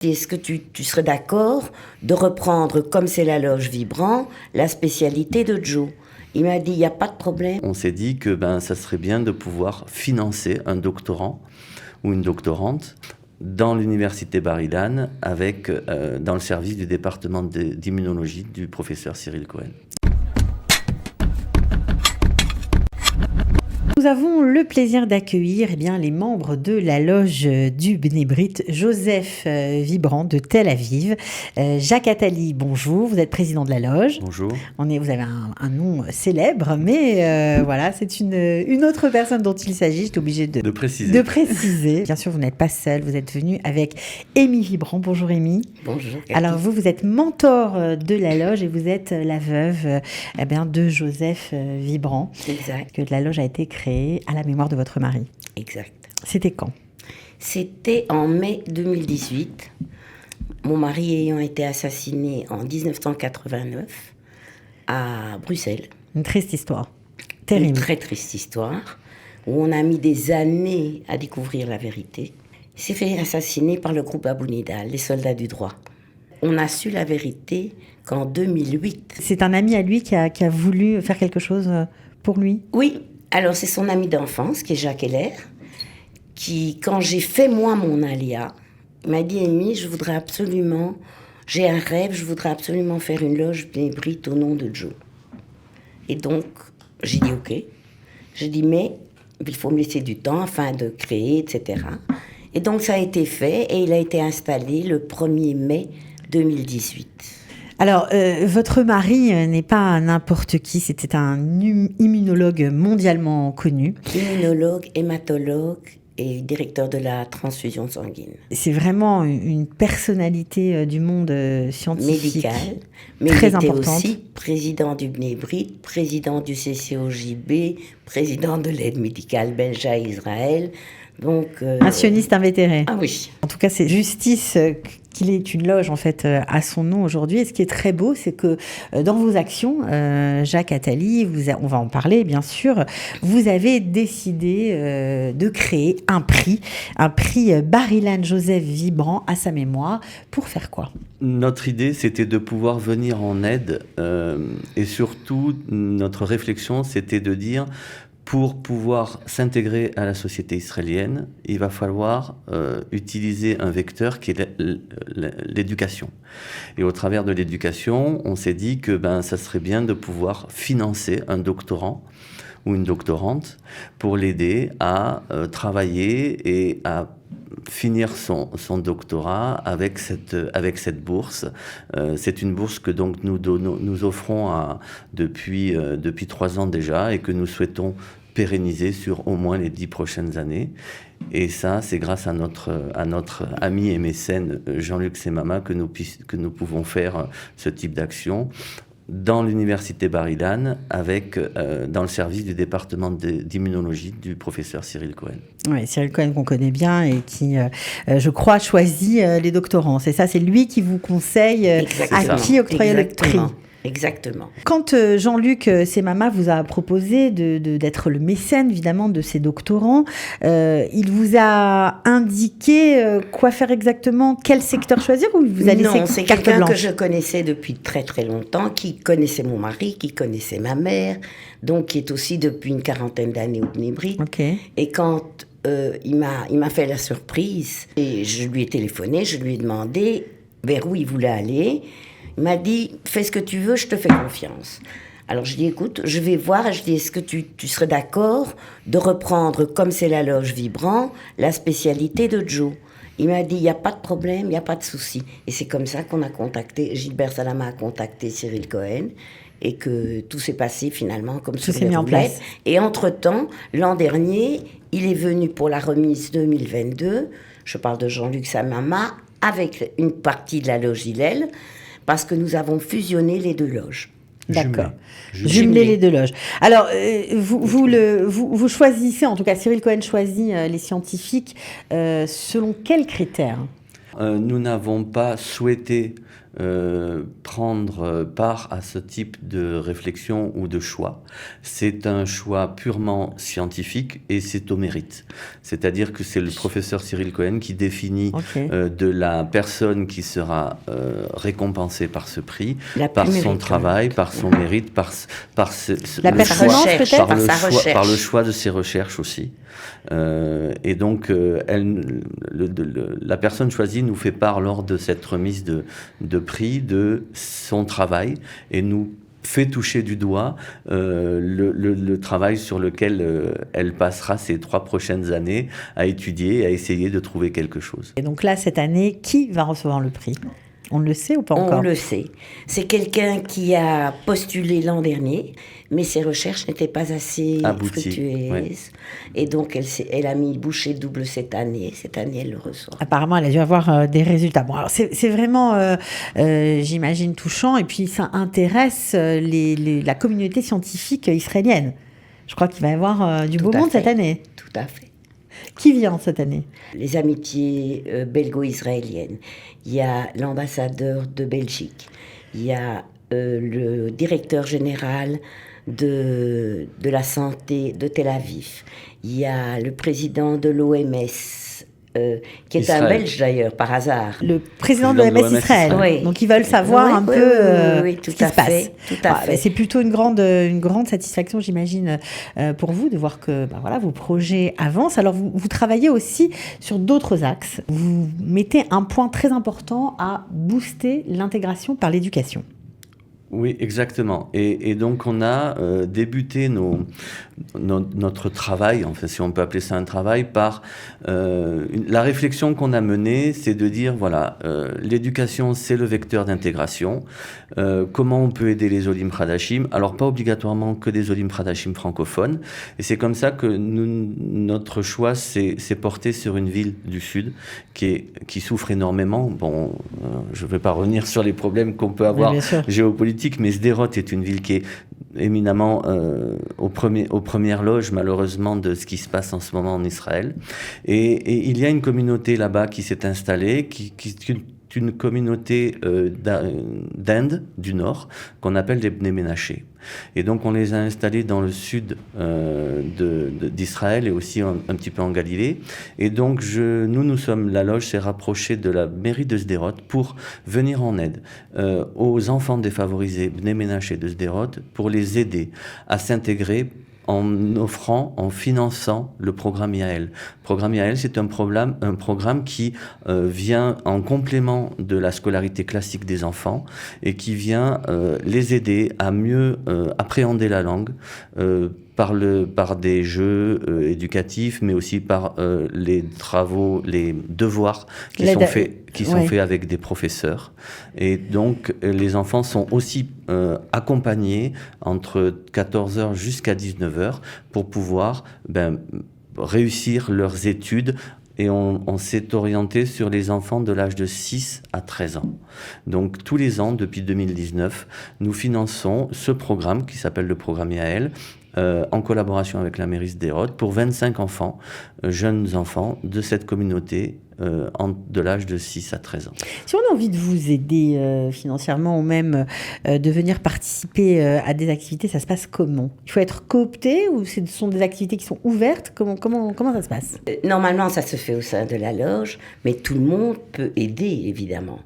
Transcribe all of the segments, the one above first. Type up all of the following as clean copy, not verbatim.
Est-ce que tu serais d'accord de reprendre, comme c'est la loge Vibrant, la spécialité de Joe? Il m'a dit, il n'y a pas de problème. On s'est dit que ça serait bien de pouvoir financer un doctorant ou une doctorante dans l'université Bar-Ilan dans le service du département d'immunologie du professeur Cyril Cohen. Nous avons le plaisir d'accueillir les membres de la loge du Bnei Brit, Joseph Vibrant de Tel Aviv. Jacques Attali, bonjour, vous êtes président de la loge. Bonjour. Vous avez un nom célèbre, mais voilà, c'est une autre personne dont il s'agit, j'étais obligée de préciser. Bien sûr, vous n'êtes pas seul, vous êtes venu avec Amy Vibrant. Bonjour Amy. Bonjour. Alors vous êtes mentor de la loge et vous êtes la veuve de Joseph Vibrant. Exact. Que la loge a été créée à la mémoire de votre mari. Exact. C'était quand? C'était en mai 2018. Mon mari ayant été assassiné en 1989 à Bruxelles. Une triste histoire. Terrible. Une très triste histoire où on a mis des années à découvrir la vérité. Il s'est fait assassiner par le groupe Abou Nidal, les soldats du droit. On a su la vérité qu'en 2008. C'est un ami à lui qui a voulu faire quelque chose pour lui? Oui. Alors, c'est son ami d'enfance, qui est Jacques Heller, qui, quand j'ai fait, moi, mon alia, m'a dit « Amy, j'ai un rêve, je voudrais absolument faire une loge Bnei Brit au nom de Joe. » Et donc, j'ai dit « Ok ». J'ai dit « Mais il faut me laisser du temps afin de créer, etc. » Et donc, ça a été fait et il a été installé le 1er mai 2018. Alors, votre mari n'est pas n'importe qui, c'était un immunologue mondialement connu. Immunologue, hématologue et directeur de la transfusion sanguine. C'est vraiment une personnalité du monde scientifique. Médicale, mais très il était importante. aussi président du Bnei Brit, président du CCOJB, président de l'aide médicale belge à Israël. Donc, un sioniste invétéré. Ah oui. En tout cas, c'est justice qu'il ait une loge en fait à son nom aujourd'hui. Et ce qui est très beau, c'est que dans vos actions, Jacques Attali, on va en parler bien sûr, vous avez décidé de créer un prix Bar-Ilan Joseph Vibrant à sa mémoire. Pour faire quoi? Notre idée, c'était de pouvoir venir en aide et surtout, notre réflexion, c'était de dire pour pouvoir s'intégrer à la société israélienne, il va falloir utiliser un vecteur qui est l'éducation. Et au travers de l'éducation, on s'est dit que ça serait bien de pouvoir financer un doctorant ou une doctorante pour l'aider à travailler et à finir son doctorat avec cette bourse. C'est une bourse que donc nous offrons depuis 3 ans déjà et que nous souhaitons pérenniser sur au moins les 10 prochaines années. Et ça, c'est grâce à notre ami et mécène Jean-Luc Semama que nous pouvons faire ce type d'action dans l'université Bar-Ilan dans le service du département d'immunologie du professeur Cyril Cohen. Oui, Cyril Cohen qu'on connaît bien et qui, je crois, choisit les doctorants. C'est ça, c'est lui qui vous conseille à qui octroyer le prix. Exactement. Quand Jean-Luc Semama vous a proposé d'être le mécène, évidemment, de ces doctorants, il vous a indiqué quoi faire exactement, quel secteur choisir, ou il vous a laissé carte blanche? Non, c'est quelqu'un que je connaissais depuis très très longtemps, qui connaissait mon mari, qui connaissait ma mère, donc qui est aussi depuis une 40aine d'années au Bnei Brit. Okay. Et quand il m'a fait la surprise, et je lui ai téléphoné, je lui ai demandé vers où il voulait aller. Il m'a dit, fais ce que tu veux, je te fais confiance. Alors je dis, écoute, je vais voir, et je dis, est-ce que tu serais d'accord de reprendre, comme c'est la loge Vibrant, la spécialité de Joe? Il m'a dit, il n'y a pas de problème, il n'y a pas de souci. Et c'est comme ça qu'on a contacté, Gilbert Salama a contacté Cyril Cohen, et que tout s'est passé finalement comme tout sur s'est mis en place. Et entre-temps, l'an dernier, il est venu pour la remise 2022, je parle de Jean-Luc Samama, avec une partie de la loge Hillel, parce que nous avons fusionné les deux loges. D'accord. Jumeler les deux loges. Alors, vous choisissez, en tout cas Cyril Cohen choisit les scientifiques selon quels critères? Nous n'avons pas souhaité prendre part à ce type de réflexion ou de choix. C'est un choix purement scientifique et c'est au mérite. C'est-à-dire que c'est le professeur Cyril Cohen qui définit de la personne qui sera récompensée par ce prix, par son travail, par son mérite, par le choix de ses recherches aussi. Et donc, la personne choisie nous fait part lors de cette remise de prix de son travail et nous fait toucher du doigt le travail sur lequel elle passera ces 3 prochaines années à étudier et à essayer de trouver quelque chose. Et donc là, cette année, qui va recevoir le prix ? On le sait ou pas encore ? On le sait. C'est quelqu'un qui a postulé l'an dernier, mais ses recherches n'étaient pas assez fructueuses. Ouais. Et donc, elle a mis bouchée double cette année. Cette année, elle le reçoit. Apparemment, elle a dû avoir des résultats. Bon, alors c'est vraiment, j'imagine, touchant. Et puis, ça intéresse la communauté scientifique israélienne. Je crois qu'il va y avoir du beau monde cette année. Tout à fait. Qui vient cette année ? Les amitiés belgo-israéliennes. Il y a l'ambassadeur de Belgique. Il y a le directeur général de la santé de Tel Aviv. Il y a le président de l'OMS, qui est un Belge d'ailleurs, par hasard. Le président de l'OMS Israël. Oui. Donc ils veulent savoir peu ce qui se passe. Tout à fait. C'est plutôt une grande satisfaction, j'imagine, pour vous de voir que vos projets avancent. Alors vous travaillez aussi sur d'autres axes. Vous mettez un point très important à booster l'intégration par l'éducation. Oui, exactement. Et donc, on a débuté notre travail, enfin, si on peut appeler ça un travail, par la réflexion qu'on a menée, c'est de dire, voilà, l'éducation, c'est le vecteur d'intégration. Comment on peut aider les Olim Hadashim ? Alors, pas obligatoirement que des Olim Hadashim francophones. Et c'est comme ça que notre choix s'est porté sur une ville du Sud qui souffre énormément. Bon, je ne vais pas revenir sur les problèmes qu'on peut avoir géopolitiques, mais Sderot est une ville qui est éminemment aux premières loges, malheureusement, de ce qui se passe en ce moment en Israël. Et il y a une communauté là-bas qui s'est installée, qui est une communauté d'Inde, du Nord, qu'on appelle les Bnei Menaché. Et donc, on les a installés dans le sud d'Israël et aussi un petit peu en Galilée. Et donc, la loge s'est rapprochée de la mairie de Sderot pour venir en aide aux enfants défavorisés, Bnei Menaché de Sderot, pour les aider à s'intégrer en finançant le programme Yael. Le programme Yael, c'est un programme qui vient en complément de la scolarité classique des enfants et qui vient les aider à mieux appréhender la langue par des jeux éducatifs, mais aussi par les travaux, les devoirs qui sont faits avec des professeurs. Et donc, les enfants sont aussi accompagnés entre 14h jusqu'à 19h pour pouvoir réussir leurs études. Et on s'est orienté sur les enfants de l'âge de 6 à 13 ans. Donc, tous les ans, depuis 2019, nous finançons ce programme qui s'appelle le programme Yael, en collaboration avec la mairie Sderot, pour 25 enfants, jeunes enfants de cette communauté de l'âge de 6 à 13 ans. Si on a envie de vous aider financièrement ou même de venir participer à des activités, ça se passe comment ? Il faut être coopté ou ce sont des activités qui sont ouvertes ? Comment ça se passe ? Normalement, ça se fait au sein de la loge, mais tout le monde peut aider, évidemment.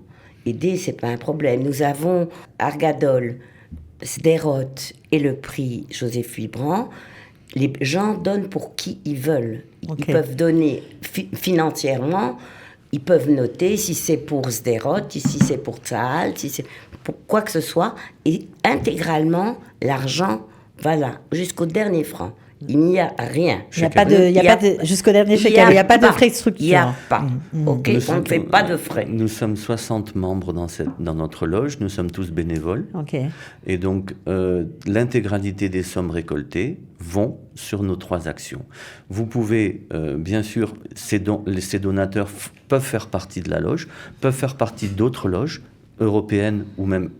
Aider, c'est pas un problème. Nous avons Argadol, Sderot et le prix Joseph Librand. Les gens donnent pour qui ils veulent. Ils peuvent donner financièrement, ils peuvent noter si c'est pour Sderot, si c'est pour Tzahal, si c'est pour quoi que ce soit. Et intégralement, l'argent va là, jusqu'au dernier franc. Il n'y a rien. Il n'y a pas de jusqu'au dernier chèque, il n'y a pas de frais de structure. Il n'y a pas. Ok, on ne fait pas de frais. Nous sommes 60 membres dans notre loge, nous sommes tous bénévoles. Okay. Et donc, l'intégralité des sommes récoltées vont sur nos 3 actions. Vous pouvez, bien sûr, ces donateurs peuvent faire partie de la loge, peuvent faire partie d'autres loges, européennes ou même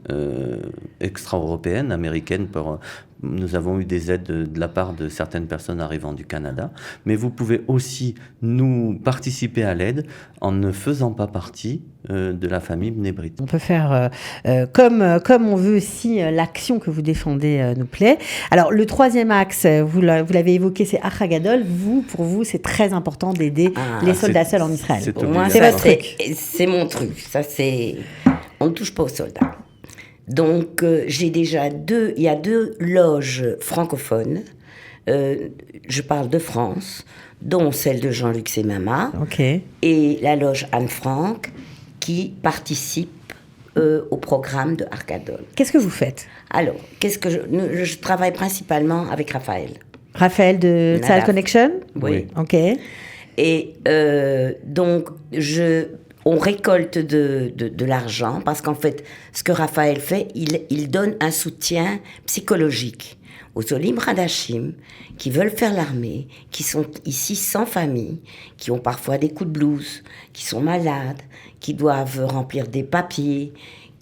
extra-européennes, américaines. Nous avons eu des aides de la part de certaines personnes arrivant du Canada. Mais vous pouvez aussi nous participer à l'aide en ne faisant pas partie de la famille Bnei Brit. On peut faire comme on veut si l'action que vous défendez nous plaît. Alors, le troisième axe, vous l'avez évoqué, c'est Ach HaGadol. Pour vous, c'est très important d'aider les soldats seuls en Israël. Pour moi, c'est votre truc. C'est mon truc. On ne touche pas aux soldats. Donc, j'ai déjà il y a 2 loges francophones. Je parle de France, dont celle de Jean-Luc Semama. Okay. Et la loge Anne-Franck, qui participe au programme de Ach HaGadol. Qu'est-ce que vous faites? Alors, je travaille principalement avec Raphaël. Raphaël de Tzahal Connection? Oui. Ok. Et donc, on récolte de l'argent parce qu'en fait, ce que Raphaël fait, il donne un soutien psychologique aux Olim Hadashim qui veulent faire l'armée, qui sont ici sans famille, qui ont parfois des coups de blues, qui sont malades, qui doivent remplir des papiers,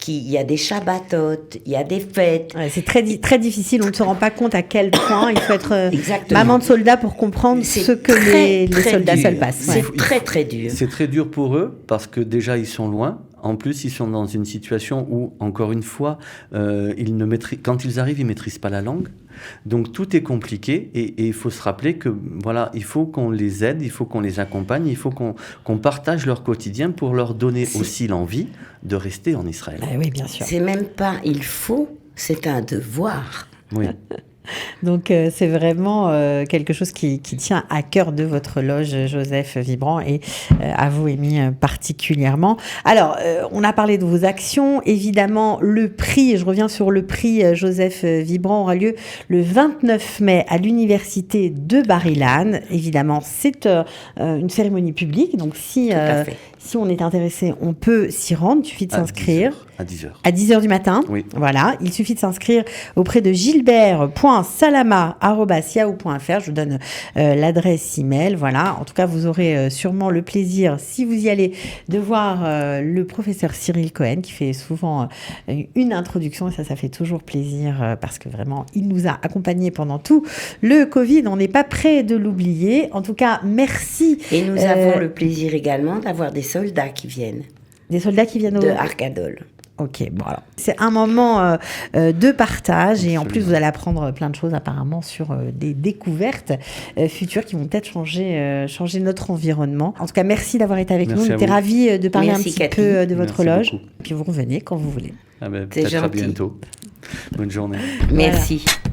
il y a des shabbatotes, il y a des fêtes. Ouais, c'est très, très difficile, on ne se rend pas compte à quel point il faut être Exactement. maman de soldat pour comprendre ce que les soldats seuls passent. C'est très très dur. C'est très dur pour eux parce que déjà ils sont loin. En plus, ils sont dans une situation où, encore une fois, quand ils arrivent, ils ne maîtrisent pas la langue. Donc, tout est compliqué et il faut se rappeler que, voilà, il faut qu'on les aide, il faut qu'on les accompagne, il faut qu'on partage leur quotidien pour leur donner aussi l'envie de rester en Israël. Ah oui, bien sûr. C'est même pas il faut, c'est un devoir. Oui. Donc, c'est vraiment quelque chose qui tient à cœur de votre loge, Joseph Vibrant, et à vous, Amy, particulièrement. Alors, on a parlé de vos actions. Évidemment, le prix, je reviens sur le prix Joseph Vibrant, aura lieu le 29 mai à l'université de Bar-Ilan. Évidemment, c'est une cérémonie publique. Donc, si on est intéressé, on peut s'y rendre. Il suffit de s'inscrire. À 10h. À 10h du matin. Oui. Voilà. Il suffit de s'inscrire auprès de gilbert.salama@yahoo.fr. Je vous donne l'adresse email. Voilà. En tout cas, vous aurez sûrement le plaisir, si vous y allez, de voir le professeur Cyril Cohen, qui fait souvent une introduction. Et ça fait toujours plaisir parce que vraiment, il nous a accompagnés pendant tout le Covid. On n'est pas prêt de l'oublier. En tout cas, merci. Et nous avons le plaisir également d'avoir des soldats qui viennent. Des soldats qui viennent de Ach HaGadol. Ok, bon alors, c'est un moment de partage. Absolument. Et en plus vous allez apprendre plein de choses apparemment sur des découvertes futures qui vont peut-être changer notre environnement. En tout cas, merci d'avoir été avec nous. On était ravis de parler un petit peu de votre loge. Beaucoup. Puis vous revenez quand vous voulez. Peut-être à bientôt. Bonne journée. Merci. Voilà.